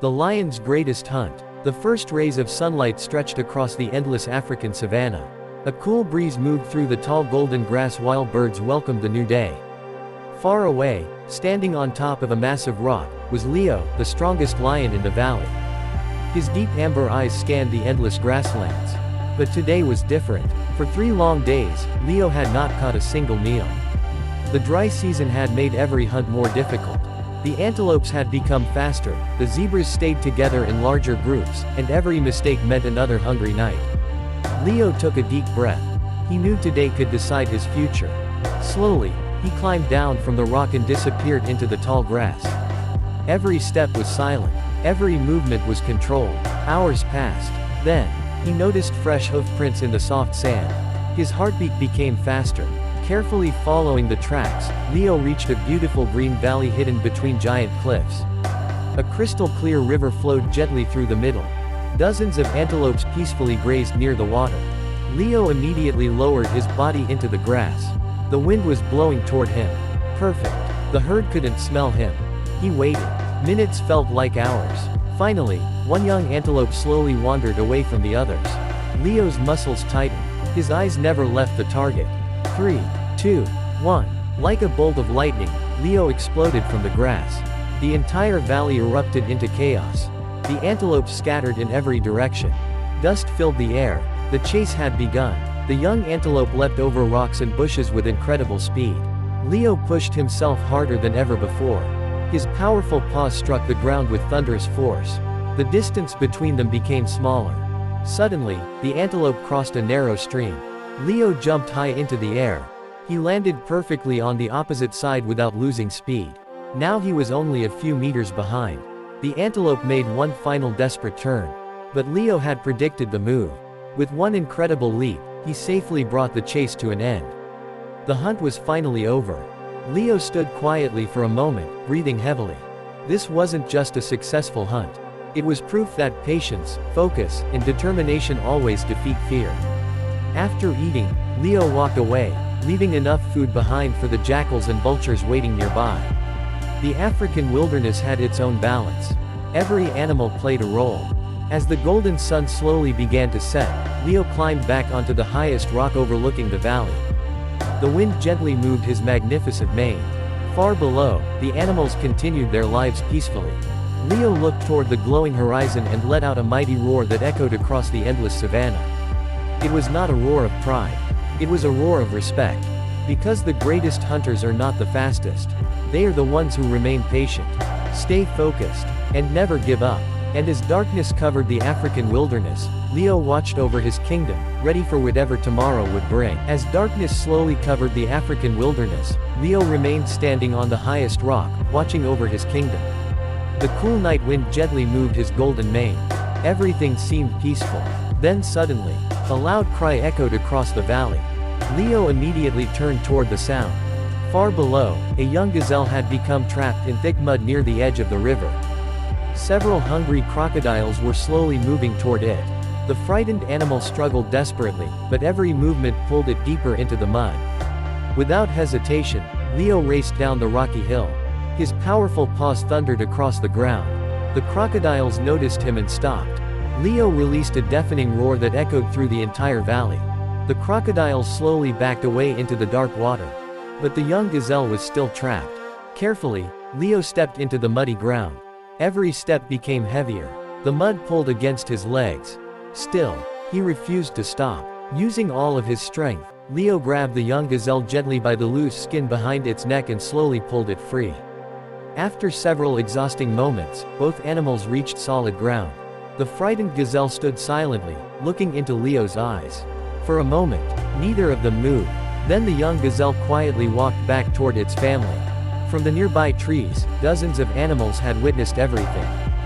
The lion's greatest hunt. The first rays of sunlight stretched across the endless African savanna. A cool breeze moved through the tall golden grass while birds welcomed the new day. Far away, standing on top of a massive rock, was Leo, the strongest lion in the valley. His deep amber eyes scanned the endless grasslands. But today was different. For 3 long days, Leo had not caught a single meal. The dry season had made every hunt more difficult. The antelopes had become faster, the zebras stayed together in larger groups, and every mistake meant another hungry night. Leo took a deep breath. He knew today could decide his future. Slowly, he climbed down from the rock and disappeared into the tall grass. Every step was silent. Every movement was controlled. Hours passed. Then, he noticed fresh hoof prints in the soft sand. His heartbeat became faster. Carefully following the tracks, Leo reached a beautiful green valley hidden between giant cliffs. A crystal-clear river flowed gently through the middle. Dozens of antelopes peacefully grazed near the water. Leo immediately lowered his body into the grass. The wind was blowing toward him. Perfect. The herd couldn't smell him. He waited. Minutes felt like hours. Finally, one young antelope slowly wandered away from the others. Leo's muscles tightened. His eyes never left the target. 3, 2, 1. Like a bolt of lightning, Leo exploded from the grass. The entire valley erupted into chaos. The antelopes scattered in every direction. Dust filled the air. The chase had begun. The young antelope leapt over rocks and bushes with incredible speed. Leo pushed himself harder than ever before. His powerful paws struck the ground with thunderous force. The distance between them became smaller. Suddenly, the antelope crossed a narrow stream. Leo jumped high into the air. He landed perfectly on the opposite side without losing speed. Now he was only a few meters behind. The antelope made one final desperate turn. But Leo had predicted the move. With one incredible leap, he safely brought the chase to an end. The hunt was finally over. Leo stood quietly for a moment, breathing heavily. This wasn't just a successful hunt. It was proof that patience, focus, and determination always defeat fear. After eating, Leo walked away, leaving enough food behind for the jackals and vultures waiting nearby. The African wilderness had its own balance. Every animal played a role. As the golden sun slowly began to set, Leo climbed back onto the highest rock overlooking the valley. The wind gently moved his magnificent mane. Far below, the animals continued their lives peacefully. Leo looked toward the glowing horizon and let out a mighty roar that echoed across the endless savanna. It was not a roar of pride. It was a roar of respect. Because the greatest hunters are not the fastest. They are the ones who remain patient, stay focused, and never give up. And as darkness covered the African wilderness, Leo watched over his kingdom, ready for whatever tomorrow would bring. As darkness slowly covered the African wilderness, Leo remained standing on the highest rock, watching over his kingdom. The cool night wind gently moved his golden mane. Everything seemed peaceful. Then suddenly, a loud cry echoed across the valley. Leo immediately turned toward the sound. Far below, a young gazelle had become trapped in thick mud near the edge of the river. Several hungry crocodiles were slowly moving toward it. The frightened animal struggled desperately, but every movement pulled it deeper into the mud. Without hesitation, Leo raced down the rocky hill. His powerful paws thundered across the ground. The crocodiles noticed him and stopped. Leo released a deafening roar that echoed through the entire valley. The crocodiles slowly backed away into the dark water. But the young gazelle was still trapped. Carefully, Leo stepped into the muddy ground. Every step became heavier. The mud pulled against his legs. Still, he refused to stop. Using all of his strength, Leo grabbed the young gazelle gently by the loose skin behind its neck and slowly pulled it free. After several exhausting moments, both animals reached solid ground. The frightened gazelle stood silently, looking into Leo's eyes. For a moment, neither of them moved. Then the young gazelle quietly walked back toward its family. From the nearby trees, dozens of animals had witnessed everything.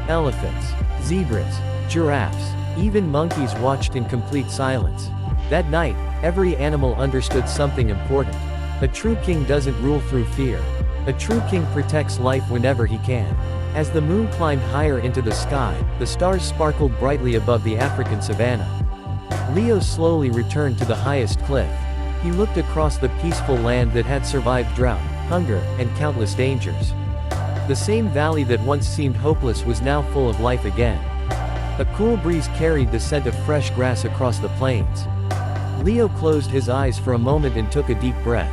Elephants, zebras, giraffes, even monkeys watched in complete silence. That night, every animal understood something important. A true king doesn't rule through fear. A true king protects life whenever he can. As the moon climbed higher into the sky, the stars sparkled brightly above the African savanna. Leo slowly returned to the highest cliff. He looked across the peaceful land that had survived drought, hunger, and countless dangers. The same valley that once seemed hopeless was now full of life again. A cool breeze carried the scent of fresh grass across the plains. Leo closed his eyes for a moment and took a deep breath.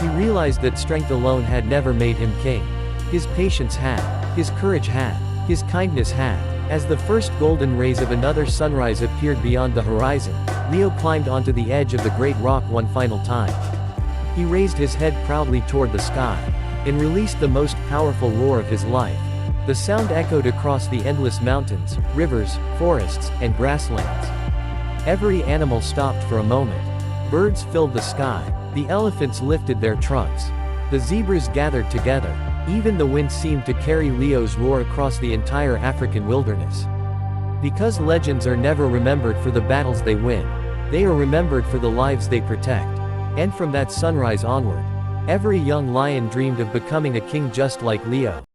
He realized that strength alone had never made him king. His patience had. His courage had. His kindness had. As the first golden rays of another sunrise appeared beyond the horizon, Leo climbed onto the edge of the great rock one final time. He raised his head proudly toward the sky, and released the most powerful roar of his life. The sound echoed across the endless mountains, rivers, forests, and grasslands. Every animal stopped for a moment. Birds filled the sky. The elephants lifted their trunks. The zebras gathered together. Even the wind seemed to carry Leo's roar across the entire African wilderness. Because legends are never remembered for the battles they win. They are remembered for the lives they protect. And from that sunrise onward, every young lion dreamed of becoming a king just like Leo.